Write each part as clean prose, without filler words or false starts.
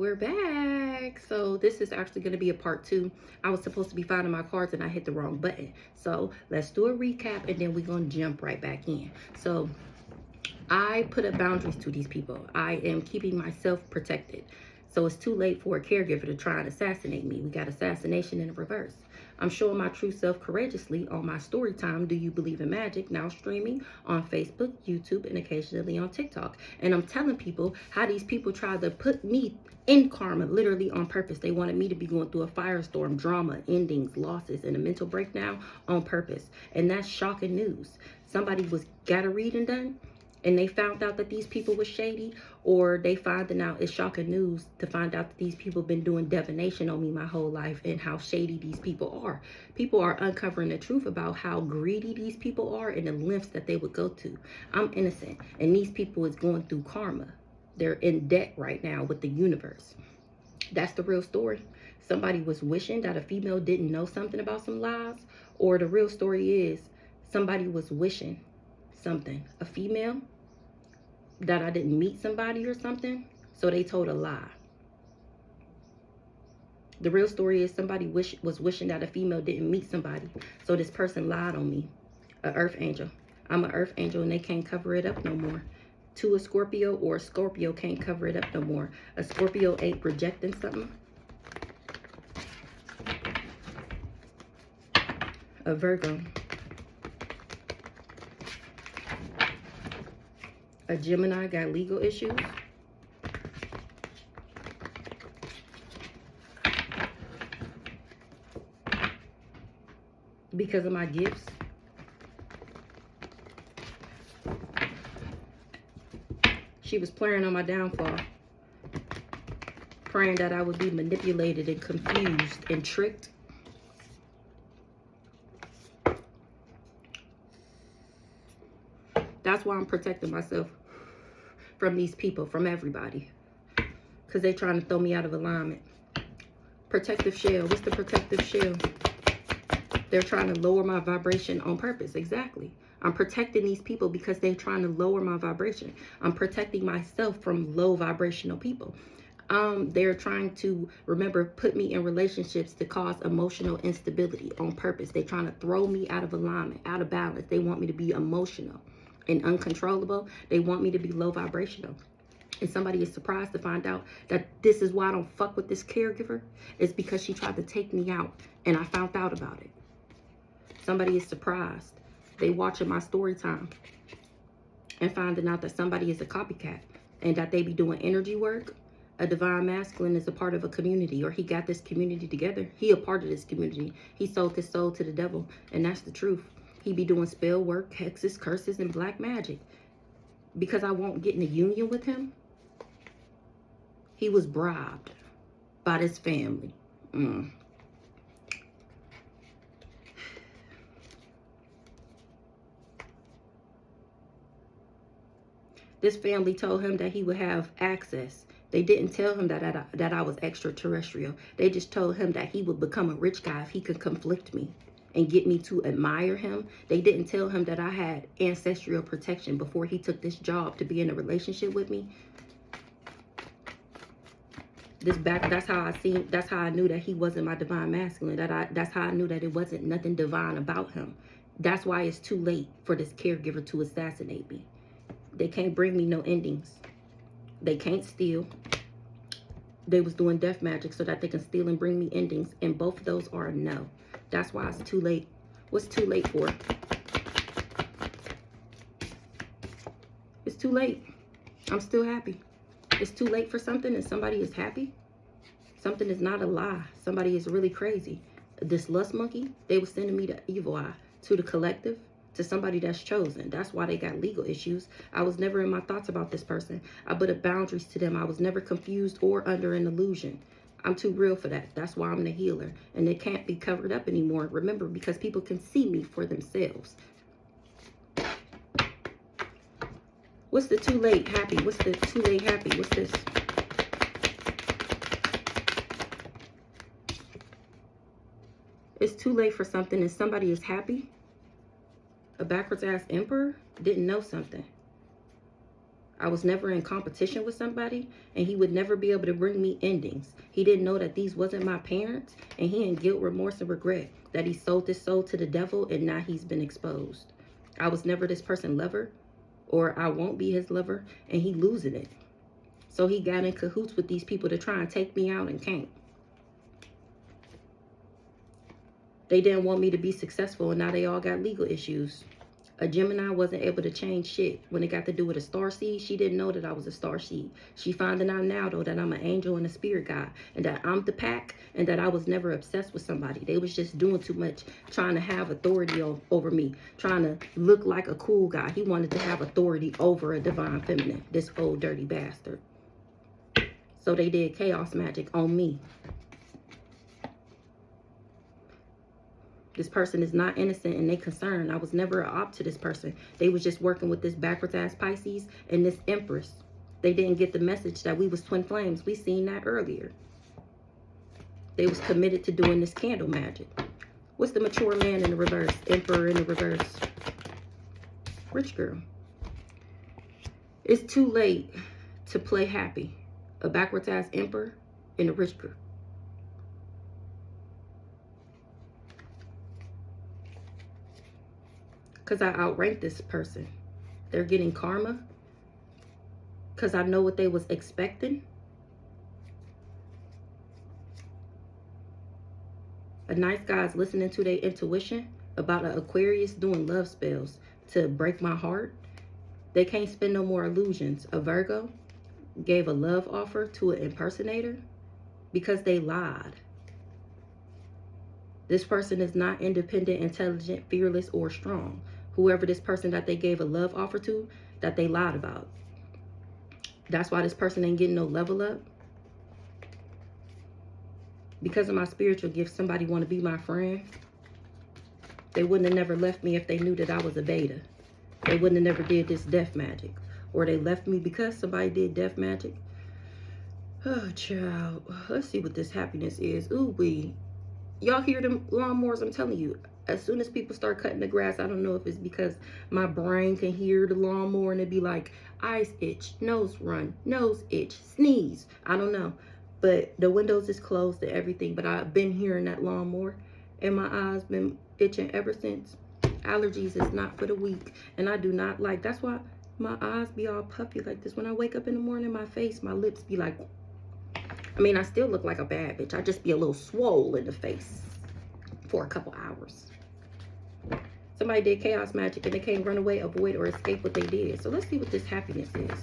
we're back. So this is actually going to be a part 2. I was supposed to be finding my cards and I hit the wrong button. So let's do a recap and then we're going to jump right back in. So I put up boundaries to these people. I am keeping myself protected. So it's too late for a caregiver to try and assassinate me. We got assassination in reverse. I'm showing my true self courageously on my story time, Do You Believe in Magic? Now streaming on Facebook, YouTube, and occasionally on TikTok. And I'm telling people how these people tried to put me in karma, literally on purpose. They wanted me to be going through a firestorm, drama, endings, losses, and a mental breakdown on purpose. And that's shocking news. Somebody got a reading done and they found out that these people were shady, or they finding out, it's shocking news to find out that these people been doing divination on me my whole life and how shady these people are. People are uncovering the truth about how greedy these people are and the lengths that they would go to. I'm innocent, and these people is going through karma. They're in debt right now with the universe. That's the real story. Somebody was wishing that a female didn't know something about some lies, or the real story is somebody was wishing something, a female, that I didn't meet somebody or something, so they told a lie. The real story is somebody was wishing that a female didn't meet somebody, so this person lied on me. A earth angel. I'm an earth angel and they can't cover it up no more. To a Scorpio, or a Scorpio can't cover it up no more. A Scorpio ain't projecting something. A Virgo. A Gemini got legal issues. Because of my gifts. She was playing on my downfall. Praying that I would be manipulated and confused and tricked. That's why I'm protecting myself from these people, from everybody. Because they're trying to throw me out of alignment. Protective shell. What's the protective shell? They're trying to lower my vibration on purpose. Exactly. I'm protecting these people because they're trying to lower my vibration. I'm protecting myself from low vibrational people. They're trying to, remember, put me in relationships to cause emotional instability on purpose. They're trying to throw me out of alignment, out of balance. They want me to be emotional and uncontrollable. They want me to be low vibrational. And somebody is surprised to find out that this is why I don't fuck with this caregiver. It's because she tried to take me out and I found out about it. Somebody is surprised. They watching my story time and finding out that somebody is a copycat and that they be doing energy work. A divine masculine is a part of a community, or he got this community together. He a part of this community. He sold his soul to the devil, and that's the truth. He be doing spell work, hexes, curses, and black magic. Because I won't get in a union with him, he was bribed by this family. This family told him that he would have access. They didn't tell him that I was extraterrestrial. They just told him that he would become a rich guy if he could conflict me and get me to admire him. They didn't tell him that I had ancestral protection before he took this job to be in a relationship with me. That's how I knew that he wasn't my divine masculine. That's how I knew that it wasn't nothing divine about him. That's why it's too late for this caregiver to assassinate me. They can't bring me no endings. They can't steal. They was doing death magic so that they can steal and bring me endings. And both of those are a no. That's why it's too late. What's too late for? It's too late. I'm still happy. It's too late for something and somebody is happy. Something is not a lie. Somebody is really crazy. This lust monkey, they were sending me the evil eye, to the collective, to somebody that's chosen. That's why they got legal issues. I was never in my thoughts about this person. I put up boundaries to them. I was never confused or under an illusion. I'm too real for that. That's why I'm the healer. And it can't be covered up anymore. Remember, because people can see me for themselves. What's the too late happy? What's the too late happy? What's this? It's too late for something and somebody is happy. A backwards ass emperor didn't know something. I was never in competition with somebody, and he would never be able to bring me endings. He didn't know that these wasn't my parents, and he in guilt, remorse, and regret that he sold this soul to the devil, and now he's been exposed. I was never this person's lover, or I won't be his lover, and he losing it. So he got in cahoots with these people to try and take me out and can't. They didn't want me to be successful, and now they all got legal issues. A Gemini wasn't able to change shit when it got to do with a star seed. She didn't know that I was a star seed. She finding out now, though, that I'm an angel and a spirit guide, and that I'm the pack, and that I was never obsessed with somebody. They was just doing too much, trying to have authority over me, trying to look like a cool guy. He wanted to have authority over a divine feminine, this old dirty bastard. So they did chaos magic on me. This person is not innocent and they concerned. I was never an op to this person. They was just working with this backwards ass Pisces and this Empress. They didn't get the message that we was twin flames. We seen that earlier. They was committed to doing this candle magic. What's the mature man in the reverse? Emperor in the reverse. Rich girl. It's too late to play happy. A backwards ass emperor and a rich girl. Because I outranked this person. They're getting karma. Because I know what they was expecting. A nice guy's listening to their intuition about an Aquarius doing love spells to break my heart. They can't spin no more illusions. A Virgo gave a love offer to an impersonator because they lied. This person is not independent, intelligent, fearless, or strong. Whoever this person that they gave a love offer to, that they lied about. That's why this person ain't getting no level up. Because of my spiritual gift, somebody want to be my friend. They wouldn't have never left me if they knew that I was a beta. They wouldn't have never did this death magic. Or they left me because somebody did death magic. Oh, child. Let's see what this happiness is. Ooh, wee. Y'all hear them lawnmowers? I'm telling you. As soon as people start cutting the grass, I don't know if it's because my brain can hear the lawnmower and it'd be like, eyes itch, nose run, nose itch, sneeze. I don't know. But the windows is closed and everything. But I've been hearing that lawnmower and my eyes been itching ever since. Allergies is not for the weak. And I do not like, that's why my eyes be all puffy like this. When I wake up in the morning, my face, my lips be like, I mean, I still look like a bad bitch. I just be a little swole in the face for a couple hours. Somebody did chaos magic and they can't run away, avoid, or escape what they did. So let's see what this happiness is.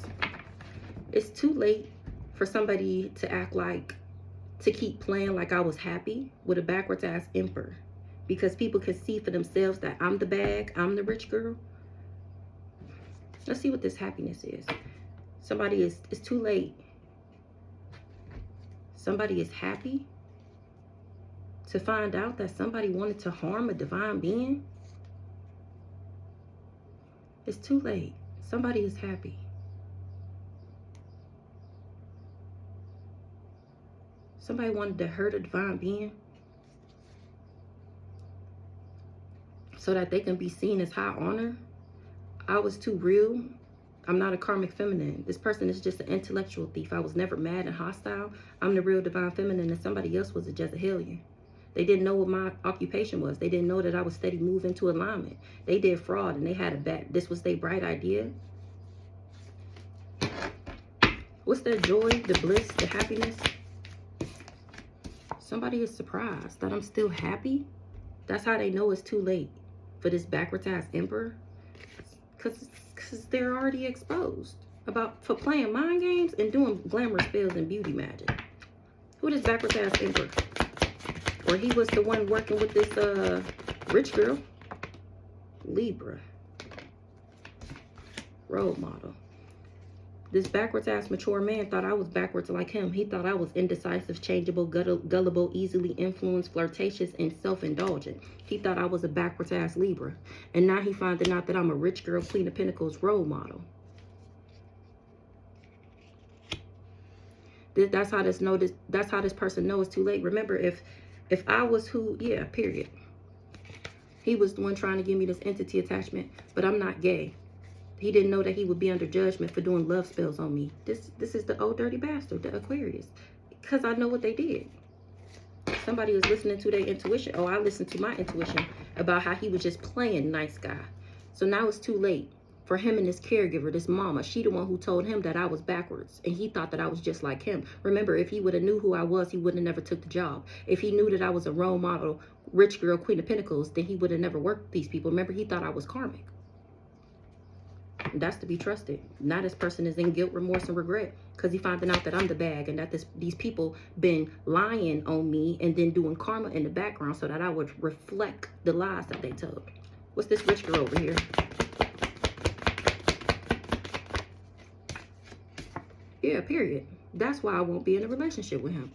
It's too late for somebody to act like, to keep playing like I was happy with a backwards ass emperor. Because people can see for themselves that I'm the bag, I'm the rich girl. Let's see what this happiness is. Somebody is, it's too late. Somebody is happy to find out that somebody wanted to harm a divine being. It's too late. Somebody is happy. Somebody wanted to hurt a divine being so that they can be seen as high honor. I was too real. I'm not a karmic feminine. This person is just an intellectual thief. I was never mad and hostile. I'm the real divine feminine and somebody else was a Jezebelian. They didn't know what my occupation was. They didn't know that I was steady moving to alignment. They did fraud and they had a bet. This was their bright idea. What's that joy, the bliss, the happiness? Somebody is surprised that I'm still happy. That's how they know it's too late for this backwards ass emperor. Because they're already exposed for playing mind games and doing glamour spells and beauty magic. Who this backwards ass emperor? Or he was the one working with this rich girl. Libra. Role model. This backwards ass mature man thought I was backwards like him. He thought I was indecisive, changeable, gullible, easily influenced, flirtatious, and self-indulgent. He thought I was a backwards ass Libra. And now he finding out that I'm a rich girl, Queen of Pentacles role model. That's how this person knows it's too late. Remember, if I was who, yeah, period. He was the one trying to give me this entity attachment, but I'm not gay. He didn't know that he would be under judgment for doing love spells on me. This is the old dirty bastard, the Aquarius. Because I know what they did. Somebody was listening to their intuition. Oh, I listened to my intuition about how he was just playing nice guy. So now it's too late for him and his caregiver, this mama. She the one who told him that I was backwards. And he thought that I was just like him. Remember, if he would have knew who I was, he would have never took the job. If he knew that I was a role model, rich girl, Queen of Pentacles, then he would have never worked with these people. Remember, he thought I was karmic. That's to be trusted. Now this person is in guilt, remorse, and regret because he finding out that I'm the bag and that these people been lying on me and then doing karma in the background so that I would reflect the lies that they told. What's this rich girl over here? Yeah, period. That's why I won't be in a relationship with him.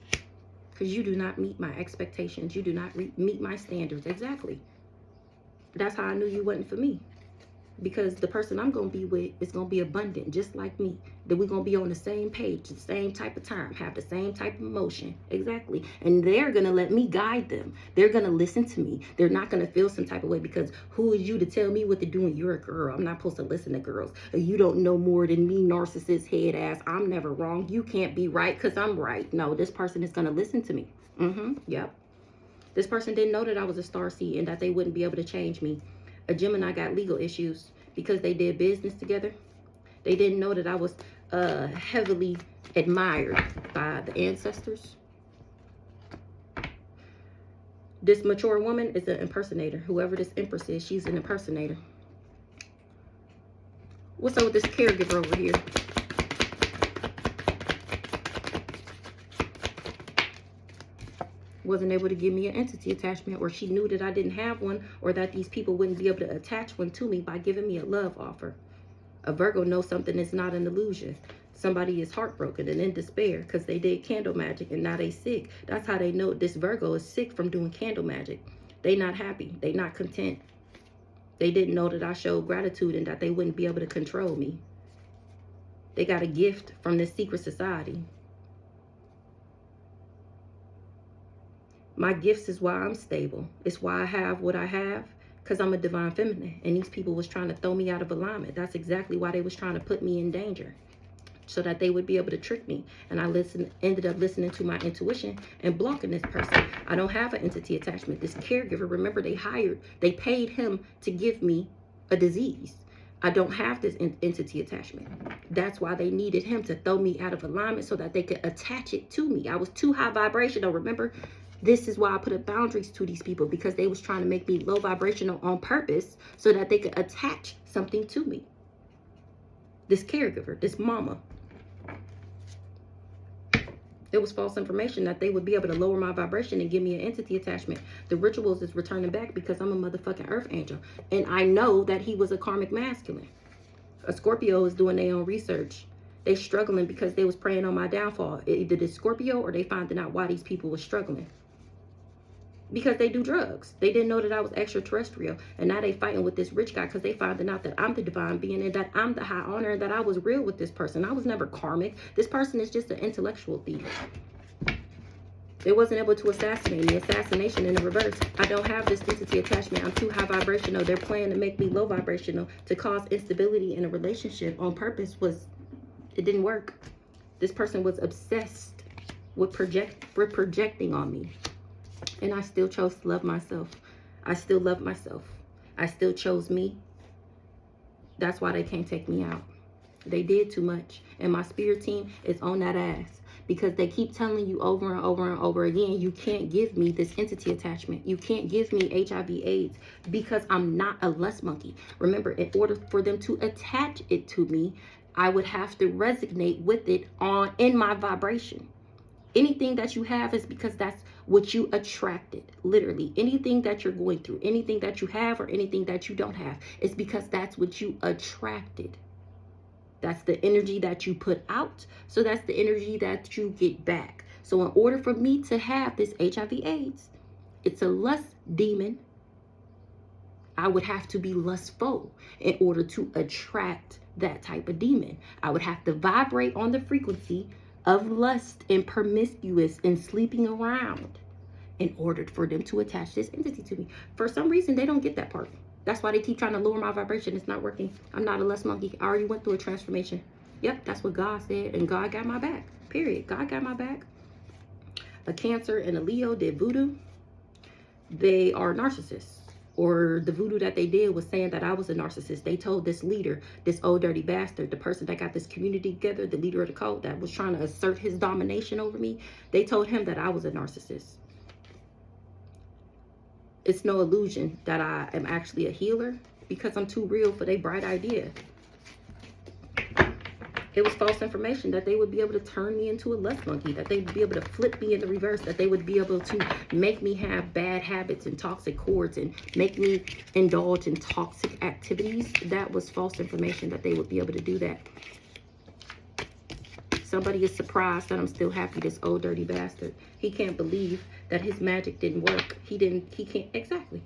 Because you do not meet my expectations. You do not meet my standards. Exactly. That's how I knew you wasn't for me. Because the person I'm going to be with is going to be abundant, just like me. That we're going to be on the same page, the same type of time, have the same type of emotion. Exactly. And they're going to let me guide them. They're going to listen to me. They're not going to feel some type of way because who is you to tell me what to do when you're a girl? I'm not supposed to listen to girls. You don't know more than me, narcissist, head ass. I'm never wrong. You can't be right because I'm right. No, this person is going to listen to me. Yep. This person didn't know that I was a starseed and that they wouldn't be able to change me. A Gemini got legal issues because they did business together. They didn't know that I was heavily admired by the ancestors. This mature woman is an impersonator. Whoever this Empress is, she's an impersonator. What's up with this caregiver over here? Wasn't able to give me an entity attachment, or she knew that I didn't have one, or that these people wouldn't be able to attach one to me by giving me a love offer. A Virgo knows something is not an illusion. Somebody is heartbroken and in despair because they did candle magic and now they sick. That's how they know this Virgo is sick from doing candle magic. They not happy. They not content. They didn't know that I showed gratitude and that they wouldn't be able to control me. They got a gift from this secret society. My gifts is why I'm stable. It's why I have what I have, because I'm a divine feminine. And these people was trying to throw me out of alignment. That's exactly why they was trying to put me in danger, so that they would be able to trick me. And I ended up listening to my intuition and blocking this person. I don't have an entity attachment. This caregiver, remember, they paid him to give me a disease. I don't have this entity attachment. That's why they needed him to throw me out of alignment so that they could attach it to me. I was too high vibrational, remember? This is why I put up boundaries to these people, because they was trying to make me low vibrational on purpose so that they could attach something to me. This caregiver, this mama. It was false information that they would be able to lower my vibration and give me an entity attachment. The rituals is returning back because I'm a motherfucking earth angel. And I know that he was a karmic masculine. A Scorpio is doing their own research. They struggling because they was preying on my downfall. Either the Scorpio or they finding out why these people were struggling. Because they do drugs. They didn't know that I was extraterrestrial. And now they fighting with this rich guy because they finding out that I'm the divine being and that I'm the high honor and that I was real with this person. I was never karmic. This person is just an intellectual thief. They wasn't able to assassinate me. Assassination in the reverse. I don't have this entity attachment. I'm too high vibrational. They're planning to make me low vibrational to cause instability in a relationship on purpose. It didn't work. This person was obsessed with projecting on me. And I still chose to love myself. I still love myself. I still chose me. That's why they can't take me out. They did too much. And my spirit team is on that ass. Because they keep telling you over and over and over again, you can't give me this entity attachment. You can't give me HIV/AIDS because I'm not a lust monkey. Remember, in order for them to attach it to me, I would have to resonate with it in my vibration. Anything that you have is because that's what you attracted. Literally, anything that you're going through, anything that you have or anything that you don't have, is because that's what you attracted. That's the energy that you put out. So that's the energy that you get back. So in order for me to have this HIV/AIDS, it's a lust demon. I would have to be lustful in order to attract that type of demon. I would have to vibrate on the frequency of lust and promiscuous and sleeping around in order for them to attach this entity to me. For some reason, they don't get that part. That's why they keep trying to lower my vibration. It's not working. I'm not a lust monkey. I already went through a transformation. Yep, that's what God said. And God got my back. Period. God got my back. A Cancer and a Leo did voodoo. They are narcissists. Or the voodoo that they did was saying that I was a narcissist. They told this leader, this old dirty bastard, the person that got this community together, the leader of the cult that was trying to assert his domination over me, they told him that I was a narcissist. It's no illusion that I am actually a healer because I'm too real for their bright idea. It was false information that they would be able to turn me into a lust monkey, that they would be able to flip me in the reverse, that they would be able to make me have bad habits and toxic cords and make me indulge in toxic activities. That was false information that they would be able to do that. Somebody is surprised that I'm still happy, this old dirty bastard. He can't believe that his magic didn't work. He can't, exactly.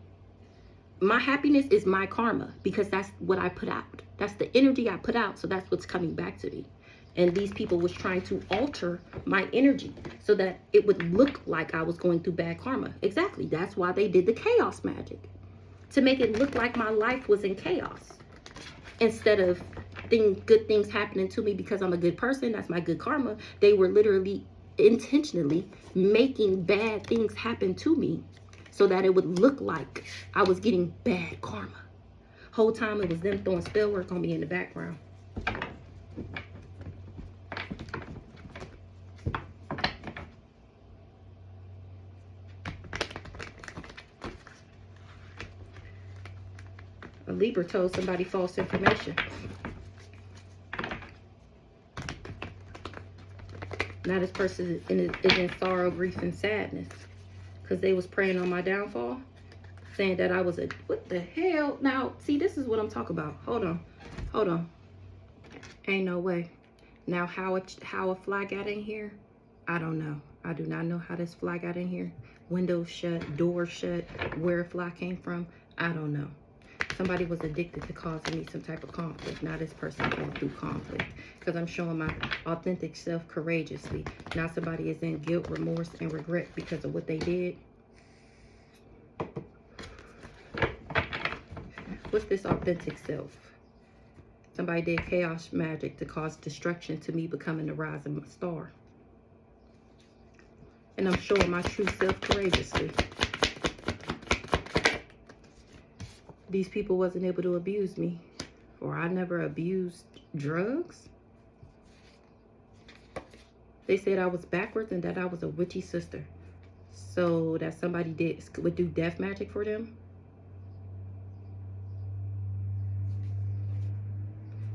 My happiness is my karma because that's what I put out. That's the energy I put out, so that's what's coming back to me. And these people was trying to alter my energy so that it would look like I was going through bad karma. Exactly. That's why they did the chaos magic. To make it look like my life was in chaos. Instead of good things happening to me because I'm a good person, that's my good karma. They were literally intentionally making bad things happen to me so that it would look like I was getting bad karma. Whole time it was them throwing spell work on me in the background. A Libra told somebody false information. Now this person is in sorrow, grief, and sadness because they was praying on my downfall, saying that I was a, what the hell? Now, see, this is what I'm talking about. Hold on. Ain't no way. Now, how a fly got in here, I don't know. I do not know how this fly got in here. Windows shut, door shut, where a fly came from, I don't know. Somebody was addicted to causing me some type of conflict. Now this person going through conflict because I'm showing my authentic self courageously. Now somebody is in guilt, remorse, and regret because of what they did. What's this authentic self? Somebody did chaos magic to cause destruction to me becoming the rising star. And I'm showing my true self courageously. These people wasn't able to abuse me, or I never abused drugs. They said I was backwards and that I was a witchy sister. So that somebody would do death magic for them.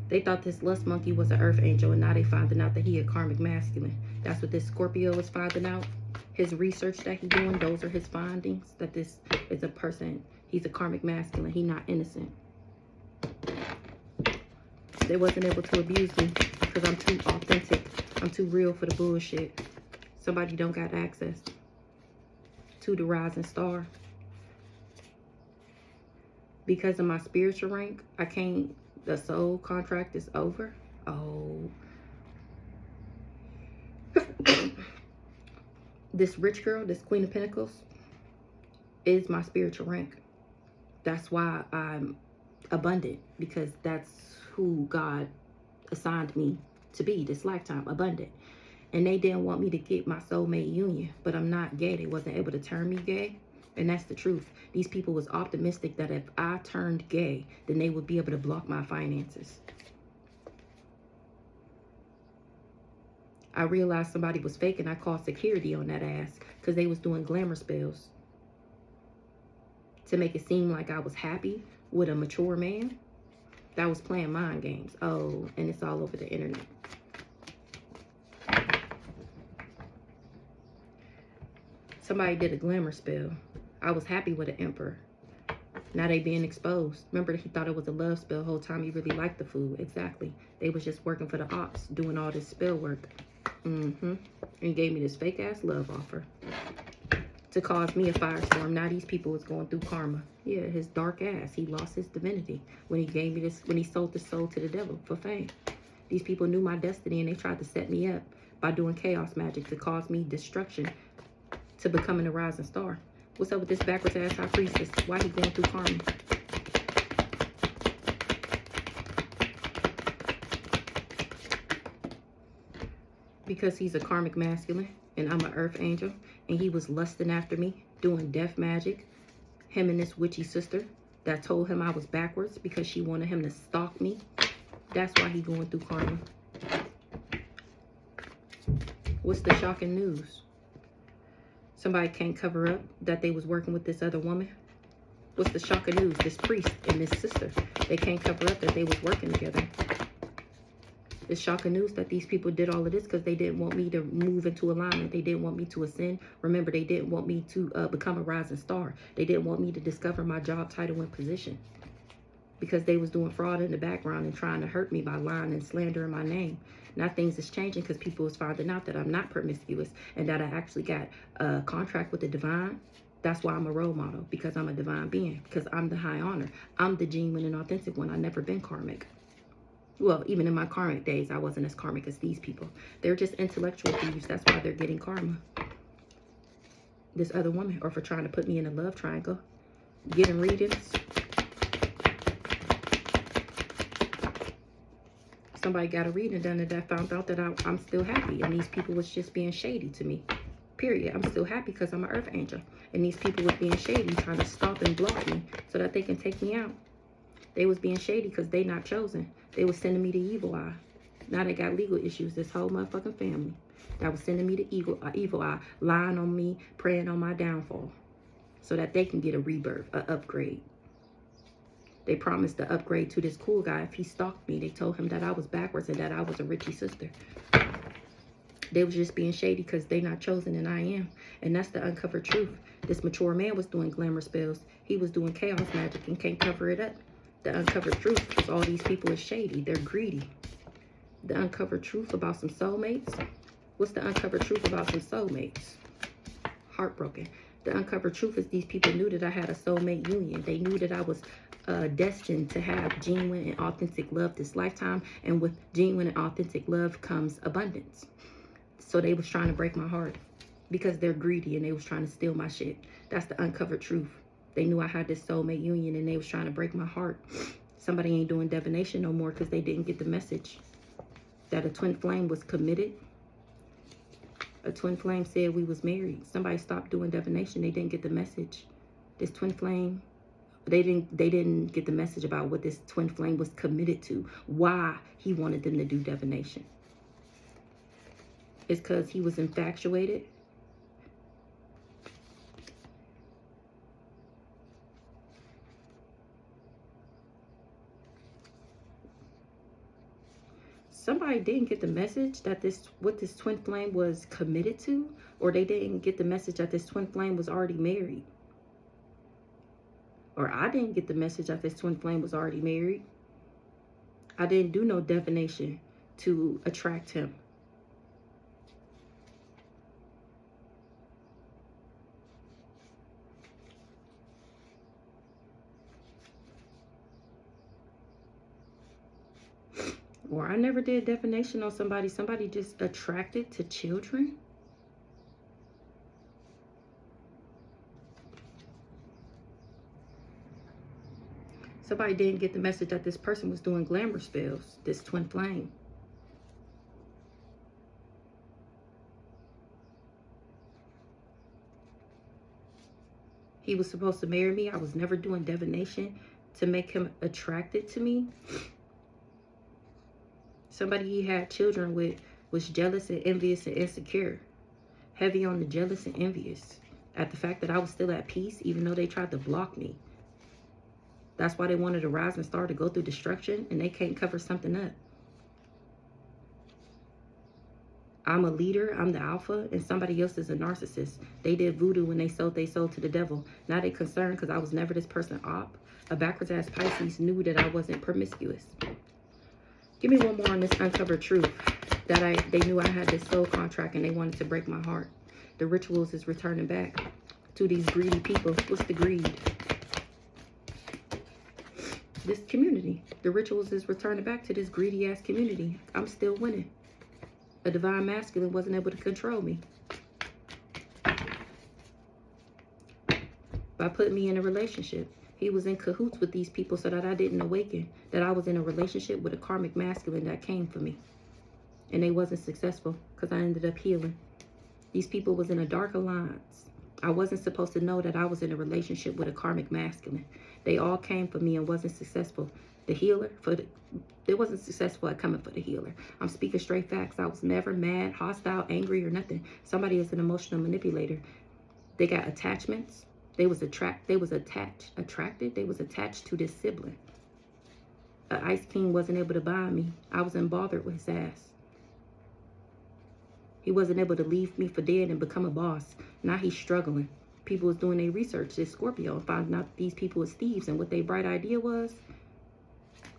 They thought this lust monkey was an earth angel, and now they finding out that he a karmic masculine. That's what this Scorpio is finding out. His research that he's doing, those are his findings, that this is a person. He's a karmic masculine. He's not innocent. They wasn't able to abuse me because I'm too authentic. I'm too real for the bullshit. Somebody don't got access to the rising star. Because of my spiritual rank, I can't, the soul contract is over. Oh. This rich girl, this Queen of Pentacles, is my spiritual rank. That's why I'm abundant, because that's who God assigned me to be this lifetime, abundant. And they didn't want me to get my soulmate union, but I'm not gay. They wasn't able to turn me gay. And that's the truth. These people was optimistic that if I turned gay, then they would be able to block my finances. I realized somebody was fake, and I called security on that ass because they was doing glamour spells to make it seem like I was happy with a mature man. That was playing mind games. Oh, and it's all over the internet. Somebody did a glamour spell. I was happy with an emperor. Now they being exposed. Remember, he thought it was a love spell the whole time. He really liked the food. Exactly. They was just working for the ops, doing all this spell work. And gave me this fake ass love offer to cause me a firestorm. Now these people is going through karma. Yeah, his dark ass. He lost his divinity when he gave me this, when he sold his soul to the devil for fame. These people knew my destiny, and they tried to set me up by doing chaos magic to cause me destruction to becoming a rising star. What's up with this backwards ass high priestess? Why he going through karma? because he's a karmic masculine and I'm an earth angel, and he was lusting after me, doing death magic. Him and this witchy sister that told him I was backwards because she wanted him to stalk me. That's why he going through karma. What's the shocking news? Somebody can't cover up that they was working with this other woman. What's the shocking news? This priest and this sister, they can't cover up that they was working together. It's shocking news that these people did all of this because they didn't want me to move into alignment. They didn't want me to ascend. Remember, they didn't want me to become a rising star. They didn't want me to discover my job title and position, because they was doing fraud in the background and trying to hurt me by lying and slandering my name. Now things is changing because people is finding out that I'm not promiscuous and that I actually got a contract with the divine. That's why I'm a role model, because I'm a divine being, because I'm the high honor. I'm the genuine and authentic one. I've never been karmic. Well, even in my karmic days, I wasn't as karmic as these people. They're just intellectual thieves. That's why they're getting karma. This other woman, or for trying to put me in a love triangle, getting readings. Somebody got a reading done that found out that I'm still happy, and these people was just being shady to me. Period. I'm still happy because I'm an earth angel, and these people was being shady, trying to stop and block me so that they can take me out. They was being shady because they not chosen. They was sending me the evil eye. Now they got legal issues, this whole motherfucking family. That was sending me the evil eye, lying on me, praying on my downfall, so that they can get a rebirth, an upgrade. They promised to upgrade to this cool guy if he stalked me. They told him that I was backwards and that I was a Richie sister. They was just being shady because they not chosen and I am. And that's the uncovered truth. This mature man was doing glamour spells. He was doing chaos magic and can't cover it up. The uncovered truth is all these people is shady. They're greedy. The uncovered truth about some soulmates. What's the uncovered truth about some soulmates? Heartbroken. The uncovered truth is these people knew that I had a soulmate union. They knew that I was destined to have genuine and authentic love this lifetime. And with genuine and authentic love comes abundance. So they was trying to break my heart because they're greedy and they was trying to steal my shit. That's the uncovered truth. They knew I had this soulmate union and they was trying to break my heart. Somebody ain't doing divination no more because they didn't get the message that a twin flame was committed. A twin flame said we was married. Somebody stopped doing divination. They didn't get the message. This twin flame, they didn't get the message about what this twin flame was committed to. Why he wanted them to do divination. It's because he was infatuated. Somebody didn't get the message that what this twin flame was committed to, or they didn't get the message that this twin flame was already married. Or I didn't get the message that this twin flame was already married. I didn't do no divination to attract him. Or I never did divination on somebody. Somebody just attracted to children. Somebody didn't get the message that this person was doing glamour spells, this twin flame. He was supposed to marry me. I was never doing divination to make him attracted to me. Somebody he had children with was jealous and envious and insecure. Heavy on the jealous and envious at the fact that I was still at peace, even though they tried to block me. That's why they wanted a rising star to go through destruction, and they can't cover something up. I'm a leader, I'm the alpha, and somebody else is a narcissist. They did voodoo when they sold their soul to the devil. Now they concerned because I was never this person op. A backwards ass Pisces knew that I wasn't promiscuous. Give me one more on this uncovered truth. That they knew I had this soul contract and they wanted to break my heart. The rituals is returning back to these greedy people. What's the greed? This community. The rituals is returning back to this greedy ass community. I'm still winning. A divine masculine wasn't able to control me by putting me in a relationship. He was in cahoots with these people so that I didn't awaken, that I was in a relationship with a karmic masculine that came for me. and they wasn't successful because I ended up healing. These people was in a dark alliance. I wasn't supposed to know that I was in a relationship with a karmic masculine. They all came for me and wasn't successful. The healer, they wasn't successful at coming for the healer. I'm speaking straight facts. I was never mad, hostile, angry, or nothing. Somebody is an emotional manipulator. They got attachments. They was attached to this sibling. An Ice King wasn't able to buy me. I wasn't bothered with his ass. He wasn't able to leave me for dead and become a boss. Now he's struggling. People was doing their research, this Scorpio, and finding out these people was thieves, and what their bright idea was.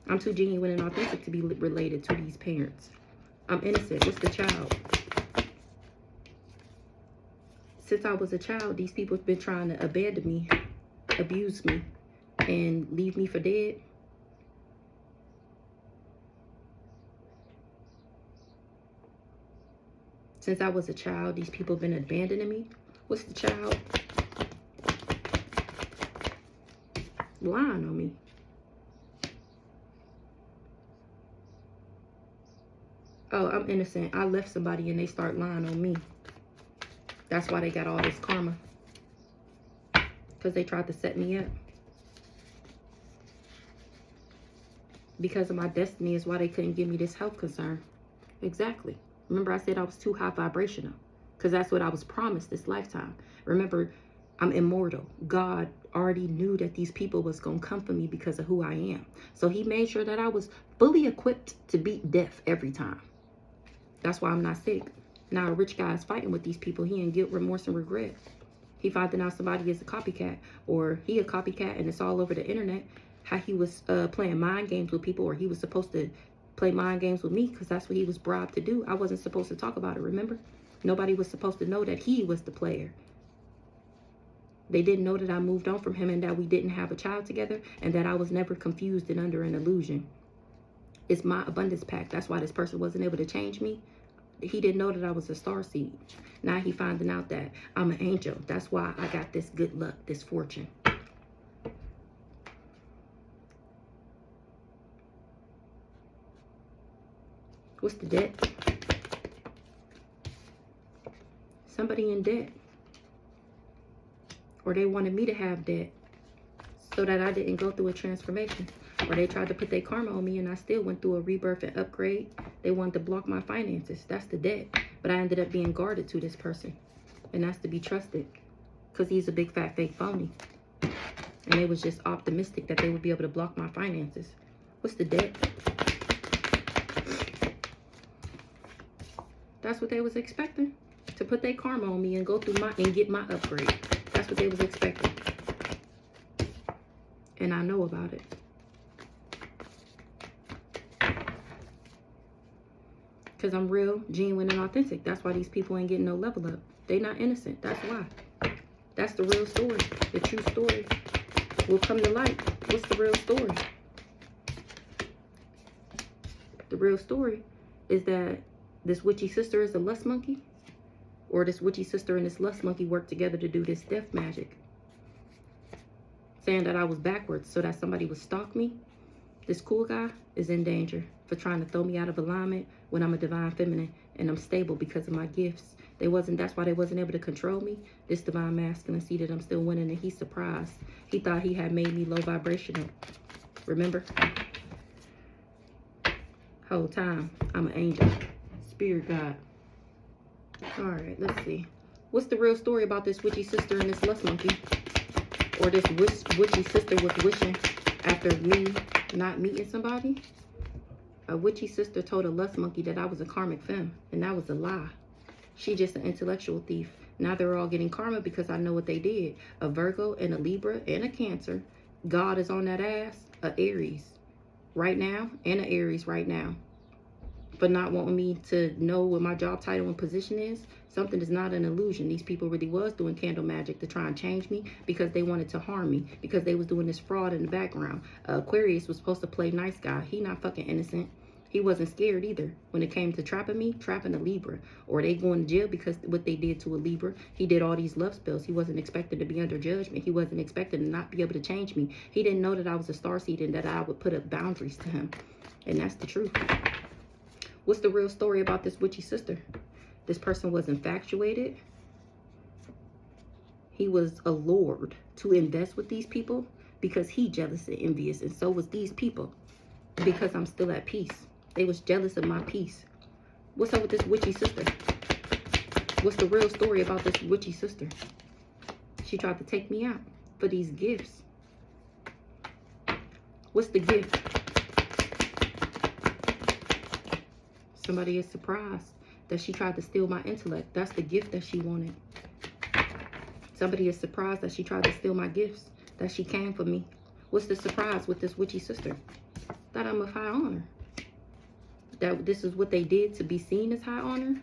I'm too genuine and authentic to be related to these parents. I'm innocent. What's the child? Since I was a child, these people have been trying to abandon me, abuse me, and leave me for dead. Since I was a child, these people have been abandoning me. What's the child? Lying on me. Oh, I'm innocent. I left somebody and they start lying on me. That's why they got all this karma. Because they tried to set me up. Because of my destiny is why they couldn't give me this health concern. Exactly. Remember I said I was too high vibrational. Because that's what I was promised this lifetime. Remember, I'm immortal. God already knew that these people was going to come for me because of who I am. So he made sure that I was fully equipped to beat death every time. That's why I'm not sick. Now a rich guy is fighting with these people. He in guilt, remorse, and regret. He finding out somebody is a copycat, or he a copycat, and it's all over the internet. How he was playing mind games with people, or he was supposed to play mind games with me because that's what he was bribed to do. I wasn't supposed to talk about it, remember? Nobody was supposed to know that he was the player. They didn't know that I moved on from him and that we didn't have a child together and that I was never confused and under an illusion. It's my abundance pact. That's why this person wasn't able to change me. He didn't know that I was a starseed. Now he finding out that I'm an angel. That's why I got this good luck, this fortune. What's the debt? Somebody in debt. Or they wanted me to have debt so that I didn't go through a transformation. Or they tried to put their karma on me and I still went through a rebirth and upgrade. They wanted to block my finances. That's the debt. But I ended up being guarded to this person. And that's to be trusted. Because he's a big fat fake phony. And they was just optimistic that they would be able to block my finances. What's the debt? That's what they was expecting. To put their karma on me and go through and get my upgrade. That's what they was expecting. And I know about it. Because I'm real, genuine, and authentic. That's why these people ain't getting no level up. They not innocent. That's why. That's the real story. The true story will come to light. What's the real story? The real story is that this witchy sister is a lust monkey. Or this witchy sister and this lust monkey worked together to do this death magic. Saying that I was backwards so that somebody would stalk me. This cool guy is in danger for trying to throw me out of alignment when I'm a divine feminine and I'm stable because of my gifts. That's why they wasn't able to control me. This divine masculine, see that I'm still winning and he's surprised. He thought he had made me low vibrational. Remember? Whole time, I'm an angel. Spirit God. All right, let's see. What's the real story about this witchy sister and this lust monkey? Or this witchy sister was wishing after me not meeting somebody? A witchy sister told a lust monkey that I was a karmic femme, and that was a lie. She just an intellectual thief. Now they're all getting karma because I know what they did. A Virgo and a Libra and a Cancer. God is on that ass. A Aries right now and a Aries right now. For not wanting me to know what my job title and position is. Something is not an illusion. These people really was doing candle magic to try and change me because they wanted to harm me. Because they was doing this fraud in the background. Aquarius was supposed to play nice guy. He not fucking innocent. He wasn't scared either when it came to trapping me, trapping a Libra. Or they going to jail because what they did to a Libra. He did all these love spells. He wasn't expected to be under judgment. He wasn't expected to not be able to change me. He didn't know that I was a starseed and that I would put up boundaries to him. And that's the truth. What's the real story about this witchy sister? This person was infatuated. He was allured to invest with these people because he jealous and envious, and so was these people because I'm still at peace. They was jealous of my peace. What's up with this witchy sister? What's the real story about this witchy sister? She tried to take me out for these gifts. What's the gift? Somebody is surprised that she tried to steal my intellect. That's the gift that she wanted. Somebody is surprised that she tried to steal my gifts, that she came for me. What's the surprise with this witchy sister? That I'm of high honor. That this is what they did to be seen as high honor?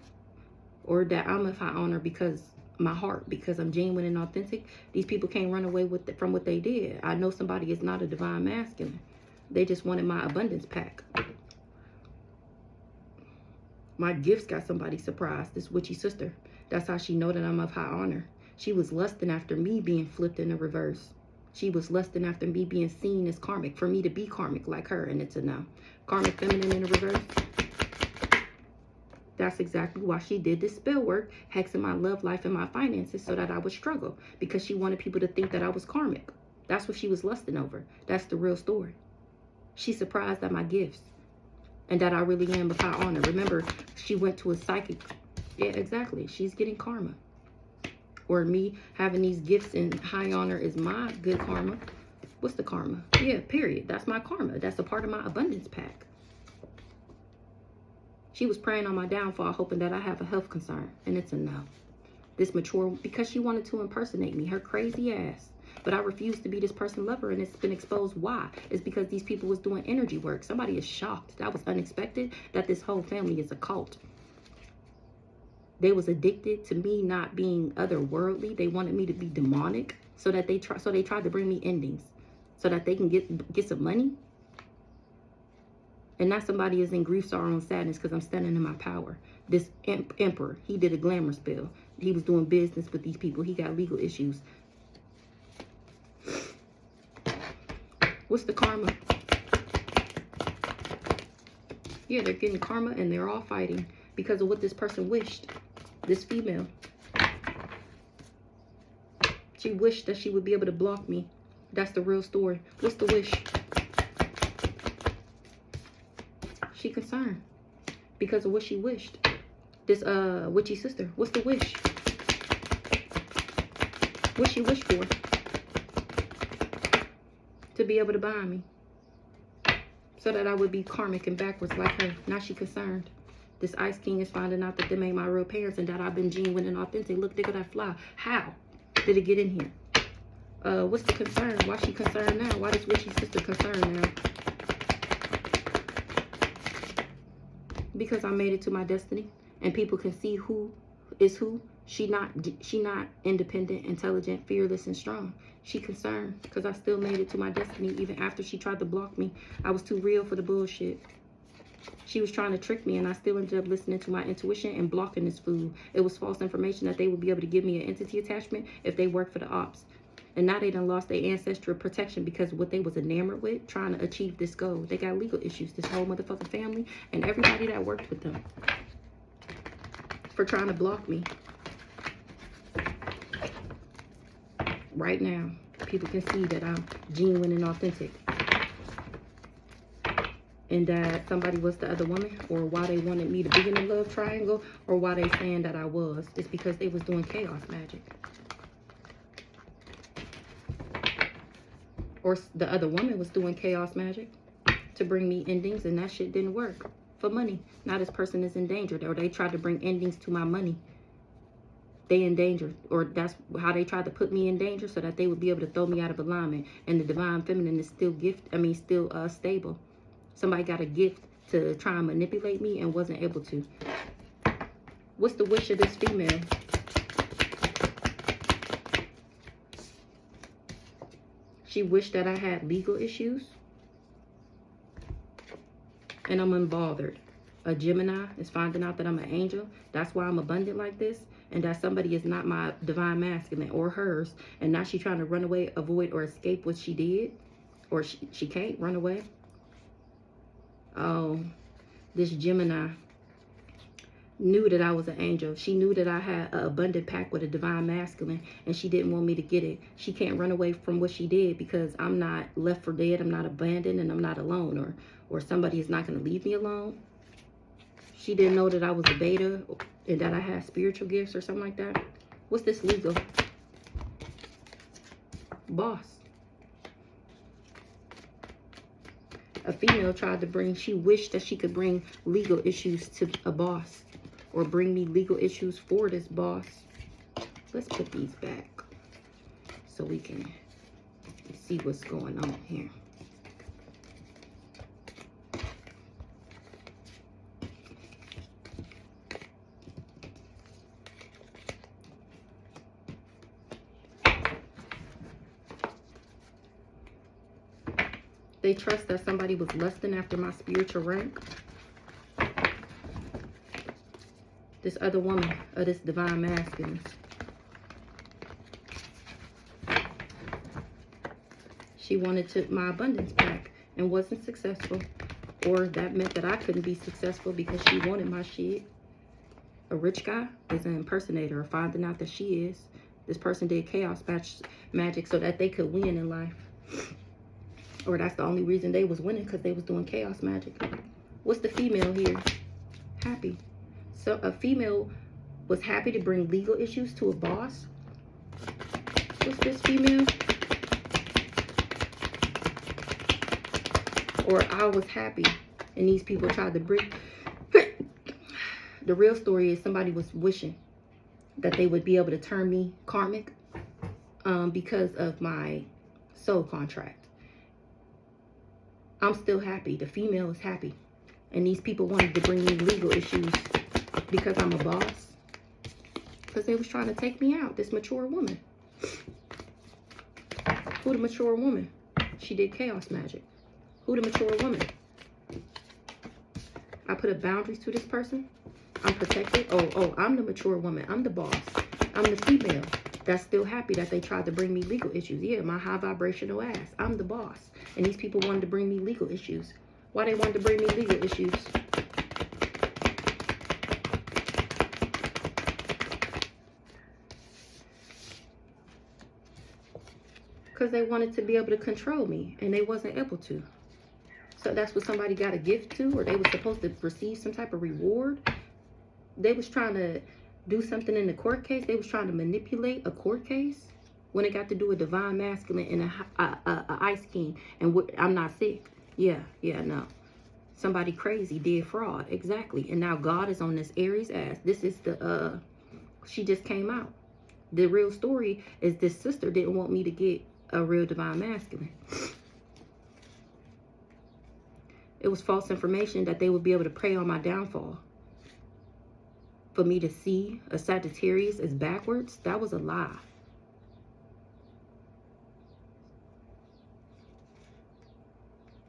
Or that I'm of high honor because my heart, because I'm genuine and authentic. These people can't run away from what they did. I know somebody is not a divine masculine. They just wanted my abundance pack. My gifts got somebody surprised, this witchy sister. That's how she know that I'm of high honor. She was lusting after me being flipped in the reverse. She was lusting after me being seen as karmic, for me to be karmic like her, and it's a no. Karmic feminine in the reverse. That's exactly why she did this spell work, hexing my love life and my finances so that I would struggle, because she wanted people to think that I was karmic. That's what she was lusting over. That's the real story. She's surprised at my gifts and that I really am of high honor. Remember, she went to a psychic. Yeah, exactly. She's getting karma. Or me having these gifts in high honor is my good karma. What's the karma? Yeah, period. That's my karma. That's a part of my abundance pack. She was praying on my downfall, hoping that I have a health concern. And it's a no. This mature, because she wanted to impersonate me, her crazy ass. But I refused to be this person lover, and it's been exposed why. It's because these people was doing energy work. Somebody is shocked. That was unexpected, that this whole family is a cult. They was addicted to me not being otherworldly. They wanted me to be demonic, so that they tried to bring me endings, so that they can get some money. And now somebody is in grief, sorrow, and sadness because I'm standing in my power. This emperor, he did a glamour spell. He was doing business with these people. He got legal issues. What's the karma? Yeah, they're getting karma, and they're all fighting because of what this person wished. This female. She wished that she would be able to block me. That's the real story. What's the wish? She concerned because of what she wished. This witchy sister. What's the wish? What she wished for? To be able to buy me. So that I would be karmic and backwards like her. Now she concerned. This Ice King is finding out that they made my real parents and that I've been genuine and authentic. Look, look at that fly. How did it get in here? What's the concern? Why she concerned now? Why this witchy sister concerned now? Because I made it to my destiny, and people can see who is who. She not independent, intelligent, fearless, and strong. She concerned because I still made it to my destiny even after she tried to block me. I was too real for the bullshit. She was trying to trick me, and I still ended up listening to my intuition and blocking this food. It was false information that they would be able to give me an entity attachment if they worked for the ops. And now they done lost their ancestral protection because of what they was enamored with, trying to achieve this goal. They got legal issues, this whole motherfucking family, and everybody that worked with them for trying to block me. Right now, people can see that I'm genuine and authentic. And that somebody was the other woman, or why they wanted me to be in the love triangle, or why they saying that I was. It's because they was doing chaos magic. Or the other woman was doing chaos magic to bring me endings, and that shit didn't work for money. Now this person is endangered, or they tried to bring endings to my money. They endangered, or that's how they tried to put me in danger so that they would be able to throw me out of alignment. And the divine feminine is still still stable. Somebody got a gift to try and manipulate me and wasn't able to. What's the wish of this female? She wished that I had legal issues. And I'm unbothered. A Gemini is finding out that I'm an angel. That's why I'm abundant like this. And that somebody is not my divine masculine or hers. And now she's trying to run away, avoid, or escape what she did. Or she can't run away. Oh, this Gemini knew that I was an angel. She knew that I had an abundant pack with a divine masculine, and she didn't want me to get it. She can't run away from what she did because I'm not left for dead. I'm not abandoned, and I'm not alone, or somebody is not going to leave me alone. She didn't know that I was a beta and that I had spiritual gifts or something like that. What's this legal? Boss. A female tried to bring, she wished that she could bring legal issues to a boss, or bring me legal issues for this boss. Let's put these back so we can see what's going on here. They trust that somebody was lusting after my spiritual rank. This other woman, or this divine masculine. She wanted my abundance back and wasn't successful. Or that meant that I couldn't be successful because she wanted my shit. A rich guy is an impersonator, or finding out that she is. This person did chaos magic so that they could win in life. Or that's the only reason they was winning, because they was doing chaos magic. What's the female here? Happy. So a female was happy to bring legal issues to a boss. What's this female? Or I was happy and these people tried to bring. The real story is somebody was wishing that they would be able to turn me karmic because of my soul contract. I'm still happy. The female is happy. And these people wanted to bring me legal issues because I'm a boss. Because they was trying to take me out. This mature woman. Who the mature woman? She did chaos magic. Who the mature woman? I put up boundaries to this person. I'm protected. Oh, I'm the mature woman. I'm the boss. I'm the female that's still happy that they tried to bring me legal issues. Yeah, my high vibrational ass. I'm the boss. And these people wanted to bring me legal issues. Why they wanted to bring me legal issues? Because they wanted to be able to control me, and they wasn't able to. So that's what somebody got a gift to, or they were supposed to receive some type of reward. They was trying to do something in the court case. They was trying to manipulate a court case when it got to do a divine masculine and a ice king. And I'm not sick. Yeah, no. Somebody crazy did fraud. Exactly. And now God is on this Aries ass. This is the, she just came out. The real story is this sister didn't want me to get a real divine masculine. It was false information that they would be able to prey on my downfall. For me to see a Sagittarius as backwards, that was a lie.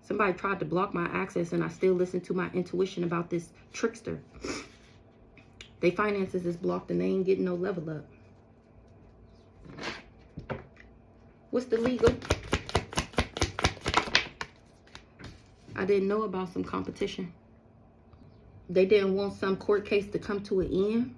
Somebody tried to block my access, and I still listen to my intuition about this trickster. Their finances is blocked and they ain't getting no level up. What's the legal? I didn't know about some competition. They didn't want some court case to come to an end,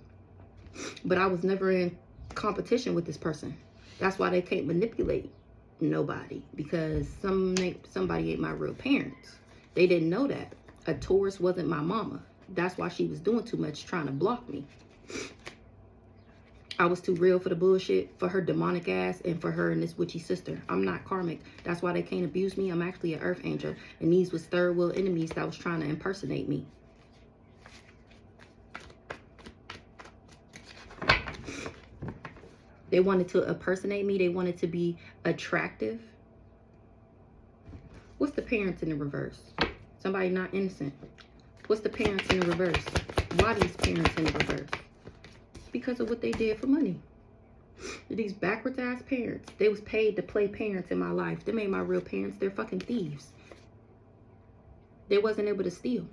but I was never in competition with this person. That's why they can't manipulate nobody, because somebody ain't my real parents. They didn't know that. A Taurus wasn't my mama. That's why she was doing too much, trying to block me. I was too real for the bullshit, for her demonic ass, and for her and this witchy sister. I'm not karmic. That's why they can't abuse me. I'm actually an earth angel. And these was third world enemies that was trying to impersonate me. They wanted to impersonate me. They wanted to be attractive. What's the parents in the reverse? Somebody not innocent. What's the parents in the reverse? Why these parents in the reverse? Because of what they did for money. These backwards ass parents. They was paid to play parents in my life. They made my real parents. They're fucking thieves. They wasn't able to steal.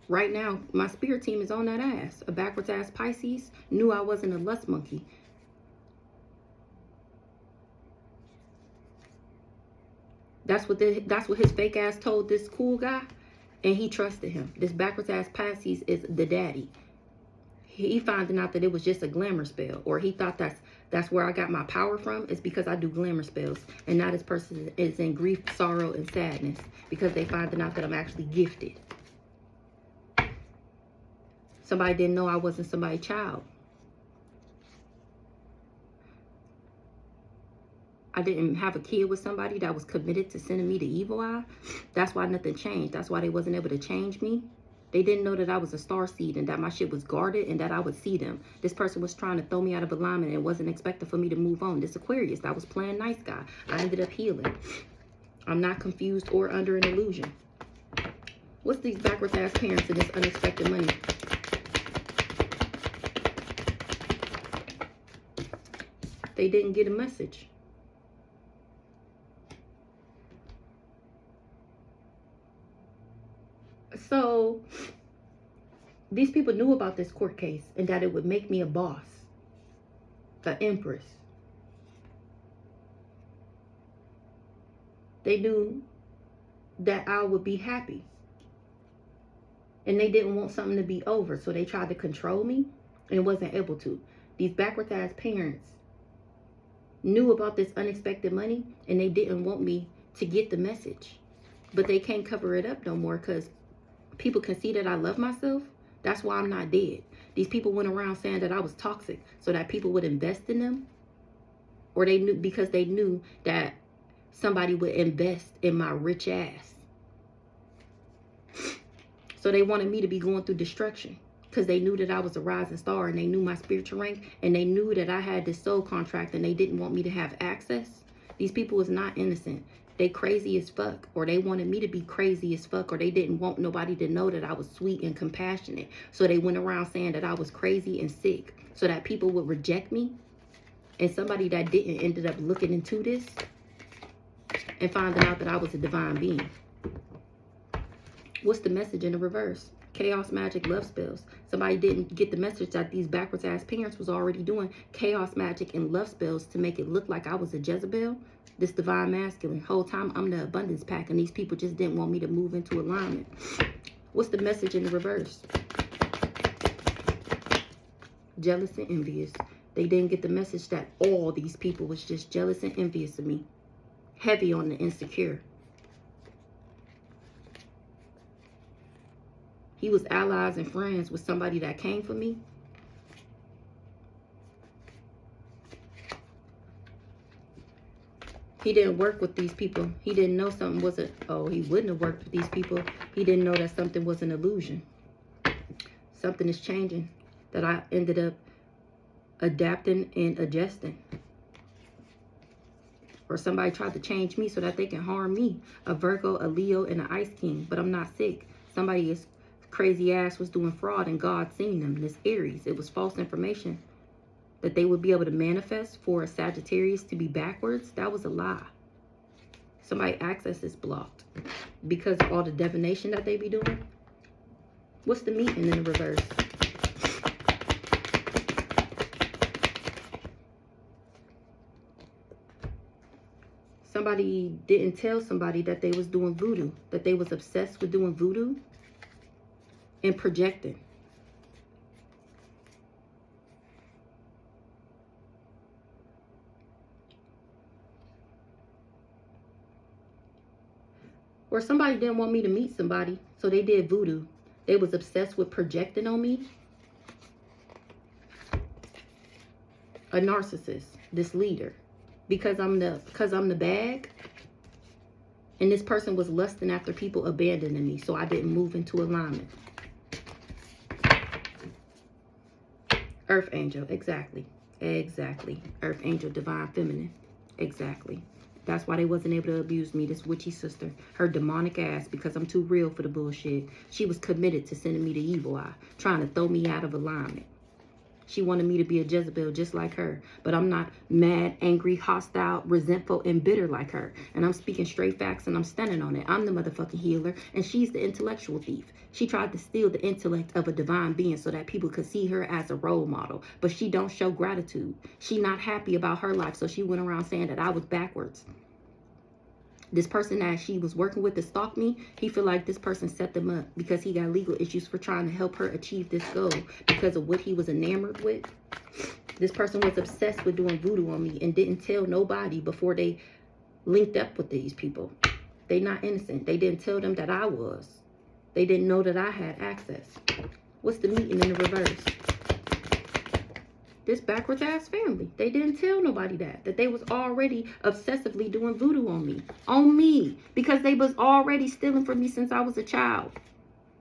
Right now, my spirit team is on that ass. A backwards ass Pisces knew I wasn't a lust monkey. That's what his fake ass told this cool guy. And he trusted him. This backwards ass Pisces is the daddy. He finding out that it was just a glamour spell, or he thought that's where I got my power from. It's because I do glamour spells, and now this person is in grief, sorrow, and sadness because they finding out that I'm actually gifted. Somebody didn't know I wasn't somebody's child. I didn't have a kid with somebody that was committed to sending me the evil eye. That's why nothing changed. That's why they wasn't able to change me. They didn't know that I was a star seed and that my shit was guarded and that I would see them. This person was trying to throw me out of alignment and wasn't expecting for me to move on. This Aquarius, that was playing nice guy. I ended up healing. I'm not confused or under an illusion. What's these backwards ass parents and this unexpected money? They didn't get a message. So these people knew about this court case and that it would make me a boss, an empress. They knew that I would be happy. And they didn't want something to be over, so they tried to control me and wasn't able to. These backwards ass parents knew about this unexpected money and they didn't want me to get the message. But they can't cover it up no more because people can see that I love myself. That's why I'm not dead. These people went around saying that I was toxic so that people would invest in them. Or they knew, because they knew that somebody would invest in my rich ass. So they wanted me to be going through destruction because they knew that I was a rising star and they knew my spiritual rank and they knew that I had this soul contract and they didn't want me to have access. These people was not innocent. They crazy as fuck, or they wanted me to be crazy as fuck, or they didn't want nobody to know that I was sweet and compassionate. So they went around saying that I was crazy and sick so that people would reject me. And somebody that didn't ended up looking into this and finding out that I was a divine being. What's the message in the reverse? Chaos, magic, love spells. Somebody didn't get the message that these backwards ass parents was already doing chaos, magic, and love spells to make it look like I was a Jezebel. This divine masculine. Whole time I'm the abundance pack and these people just didn't want me to move into alignment. What's the message in the reverse? Jealous and envious. They didn't get the message that all these people was just jealous and envious of me. Heavy on the insecure. He was allies and friends with somebody that came for me. He didn't work with these people. He didn't know something wasn't, he wouldn't have worked with these people. He didn't know that something was an illusion. Something is changing that I ended up adapting and adjusting. Or somebody tried to change me so that they can harm me. A Virgo, a Leo, and an Ice King, but I'm not sick. Somebody is crazy ass was doing fraud and God seen them. This Aries, it was false information that they would be able to manifest for a Sagittarius to be backwards. That was a lie. Somebody access is blocked because of all the divination that they be doing. What's the meeting in the reverse? Somebody didn't tell somebody that they was doing voodoo, that they was obsessed with doing voodoo and projecting. Or somebody didn't want me to meet somebody, so they did voodoo. They was obsessed with projecting on me. A narcissist, this leader. Because I'm the bag. And this person was lusting after people abandoning me, so I didn't move into alignment. Earth angel, exactly. Exactly. Earth angel, divine feminine. Exactly. That's why they wasn't able to abuse me, this witchy sister. Her demonic ass, because I'm too real for the bullshit. She was committed to sending me the evil eye, trying to throw me out of alignment. She wanted me to be a Jezebel just like her. But I'm not mad, angry, hostile, resentful, and bitter like her. And I'm speaking straight facts and I'm standing on it. I'm the motherfucking healer and she's the intellectual thief. She tried to steal the intellect of a divine being so that people could see her as a role model. But she don't show gratitude. She not happy about her life, so she went around saying that I was backwards. This person that she was working with to stalk me, he feel like this person set them up because he got legal issues for trying to help her achieve this goal because of what he was enamored with. This person was obsessed with doing voodoo on me and didn't tell nobody before they linked up with these people. They not innocent. They didn't tell them that I was. They didn't know that I had access. What's the meeting in the reverse? This backwards ass family. They didn't tell nobody that they was already obsessively doing voodoo on me. On me. Because they was already stealing from me since I was a child.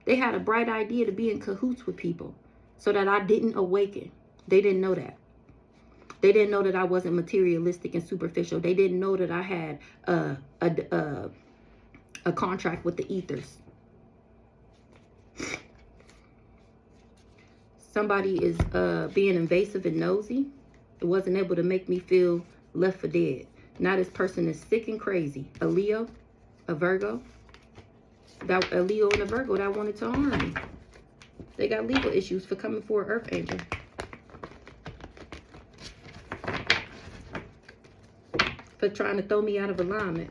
They had a bright idea to be in cahoots with people so that I didn't awaken. They didn't know that. They didn't know that I wasn't materialistic and superficial. They didn't know that I had a contract with the ethers. Somebody is being invasive and nosy. It wasn't able to make me feel left for dead. Now this person is sick and crazy. A Leo, a Virgo. A Leo and a Virgo that wanted to harm me. They got legal issues for coming for an Earth Angel. For trying to throw me out of alignment.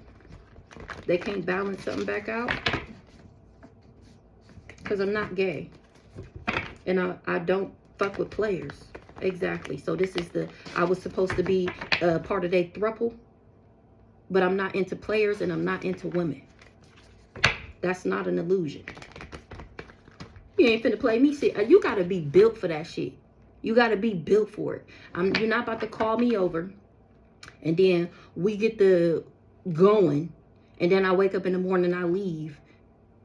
They can't balance something back out. Because I'm not gay. And I don't fuck with players. Exactly. So this is I was supposed to be part of their throuple. But I'm not into players and I'm not into women. That's not an illusion. You ain't finna play me. See, you gotta be built for that shit. You gotta be built for it. You're not about to call me over. And then we get the going. And then I wake up in the morning and I leave.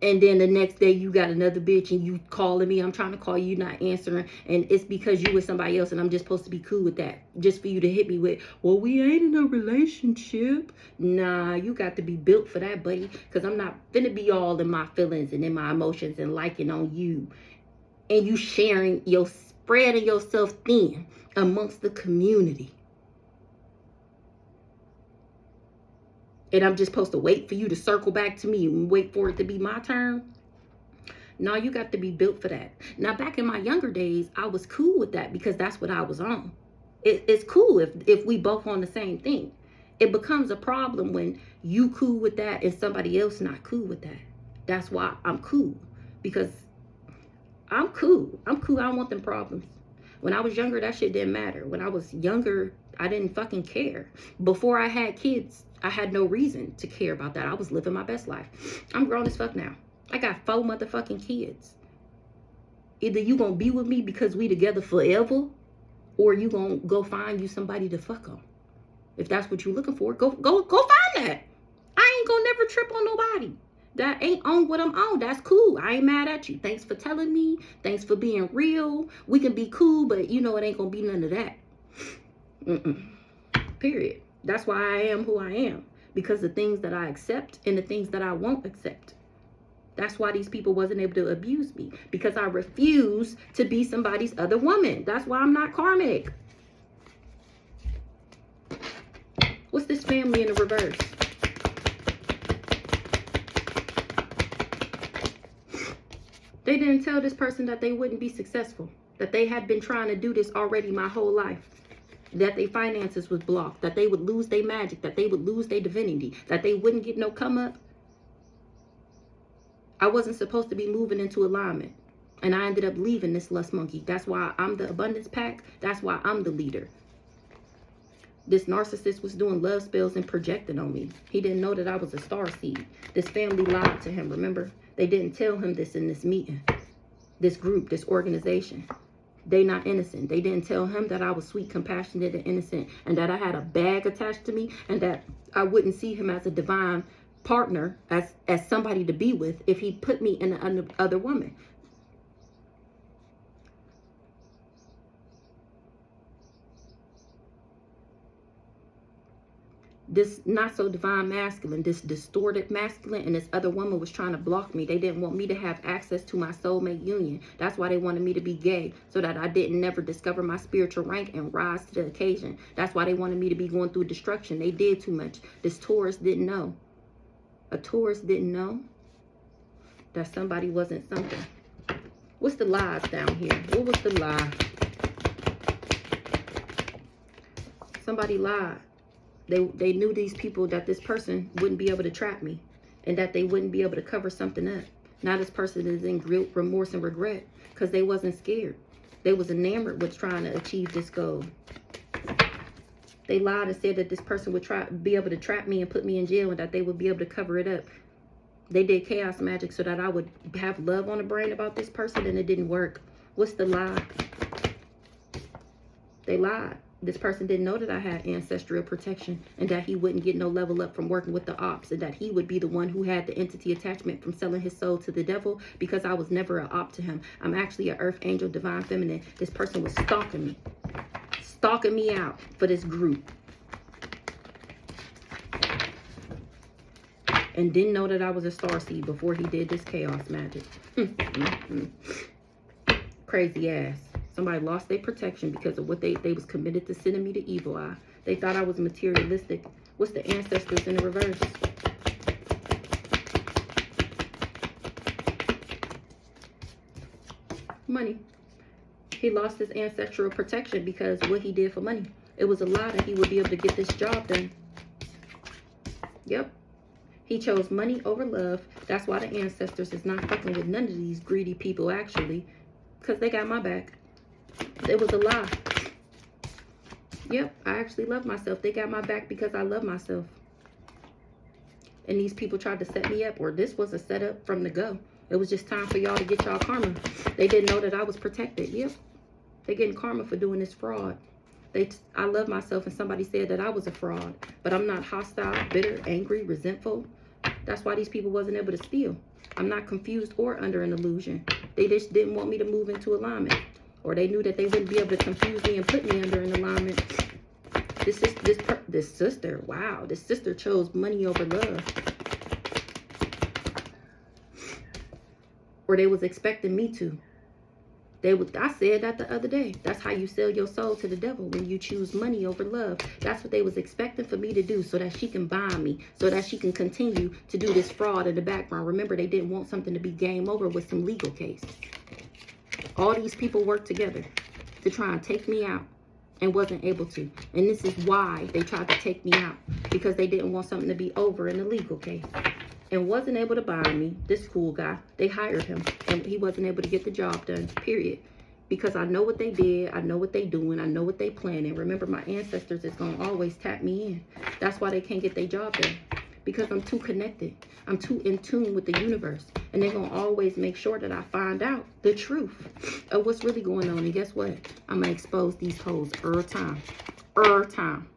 And then the next day you got another bitch and you calling me. I'm trying to call you, not answering. And it's because you with somebody else and I'm just supposed to be cool with that. Just for you to hit me with, well, we ain't in a relationship. Nah, you got to be built for that, buddy. Because I'm not finna be all in my feelings and in my emotions and liking on you. And you spreading yourself thin amongst the community. And I'm just supposed to wait for you to circle back to me and wait for it to be my turn? No, you got to be built for that. Now, back in my younger days, I was cool with that because that's what I was on. It's cool if we both on the same thing. It becomes a problem when you cool with that and somebody else not cool with that. That's why I'm cool. Because I'm cool. I'm cool. I don't want them problems. When I was younger, that shit didn't matter. When I was younger, I didn't fucking care. Before I had kids, I had no reason to care about that. I was living my best life. I'm grown as fuck now. I got 4 motherfucking kids. Either you gonna be with me because we together forever, or you gonna go find you somebody to fuck on. If that's what you're looking for, go find that. I ain't gonna never trip on nobody. That ain't on what I'm on. That's cool. I ain't mad at you. Thanks for telling me. Thanks for being real. We can be cool, but you know it ain't gonna be none of that. Period. That's why I am who I am. Because the things that I accept and the things that I won't accept. That's why these people wasn't able to abuse me. Because I refuse to be somebody's other woman. That's why I'm not karmic. What's this family in the reverse? They didn't tell this person that they wouldn't be successful. That they had been trying to do this already my whole life. That their finances was blocked, that they would lose their magic, that they would lose their divinity, that they wouldn't get no come up. I wasn't supposed to be moving into alignment. And I ended up leaving this lust monkey. That's why I'm the abundance pack. That's why I'm the leader. This narcissist was doing love spells and projecting on me. He didn't know that I was a star seed. This family lied to him, remember? They didn't tell him this in this meeting. This group, this organization. They not innocent. They didn't tell him that I was sweet, compassionate, and innocent, and that I had a bag attached to me, and that I wouldn't see him as a divine partner, as somebody to be with, if he put me in another woman. This not so divine masculine, this distorted masculine, and this other woman was trying to block me. They didn't want me to have access to my soulmate union. That's why they wanted me to be gay, so that I didn't never discover my spiritual rank and rise to the occasion. That's why they wanted me to be going through destruction. They did too much. This Taurus didn't know. A Taurus didn't know that somebody wasn't something. What's the lies down here? What was the lie? Somebody lied. They knew these people, that this person wouldn't be able to trap me, and that they wouldn't be able to cover something up. Now this person is in guilt, remorse, and regret because they wasn't scared. They was enamored with trying to achieve this goal. They lied and said that this person would be able to trap me and put me in jail, and that they would be able to cover it up. They did chaos magic so that I would have love on the brain about this person, and it didn't work. What's the lie? They lied. This person didn't know that I had ancestral protection, and that he wouldn't get no level up from working with the ops, and that he would be the one who had the entity attachment from selling his soul to the devil, because I was never an op to him. I'm actually an earth angel, divine feminine. This person was stalking me out for this group, and didn't know that I was a starseed before he did this chaos magic. Crazy ass. Somebody lost their protection because of what they was committed to sending me the evil eye. They thought I was materialistic. What's the ancestors in the reverse? Money. He lost his ancestral protection because what he did for money. It was a lie that he would be able to get this job done. Yep. He chose money over love. That's why the ancestors is not fucking with none of these greedy people, actually, because they got my back. It was a lie. Yep, I actually love myself. They got my back because I love myself. And these people tried to set me up, or this was a setup from the go. It was just time for y'all to get y'all karma. They didn't know that I was protected. Yep, they getting karma for doing this fraud. I love myself, and somebody said that I was a fraud. But I'm not hostile, bitter, angry, resentful. That's why these people wasn't able to steal. I'm not confused or under an illusion. They just didn't want me to move into alignment. Or they knew that they wouldn't be able to confuse me and put me under an alignment. This sister, wow, this sister chose money over love. Or they was expecting me to. I said that the other day. That's how you sell your soul to the devil, when you choose money over love. That's what they was expecting for me to do, so that she can buy me, so that she can continue to do this fraud in the background. Remember, they didn't want something to be game over with some legal case. All these people worked together to try and take me out, and wasn't able to. And this is why they tried to take me out, because they didn't want something to be over in the legal case. And wasn't able to buy me. This cool guy, they hired him, and he wasn't able to get the job done, period. Because I know what they did, I know what they doing, I know what they planning. Remember, my ancestors is gonna always tap me in. That's why they can't get their job done. Because I'm too connected. I'm too in tune with the universe. And they're gonna always make sure that I find out the truth of what's really going on. And guess what? I'm gonna expose these hoes every time. Every time.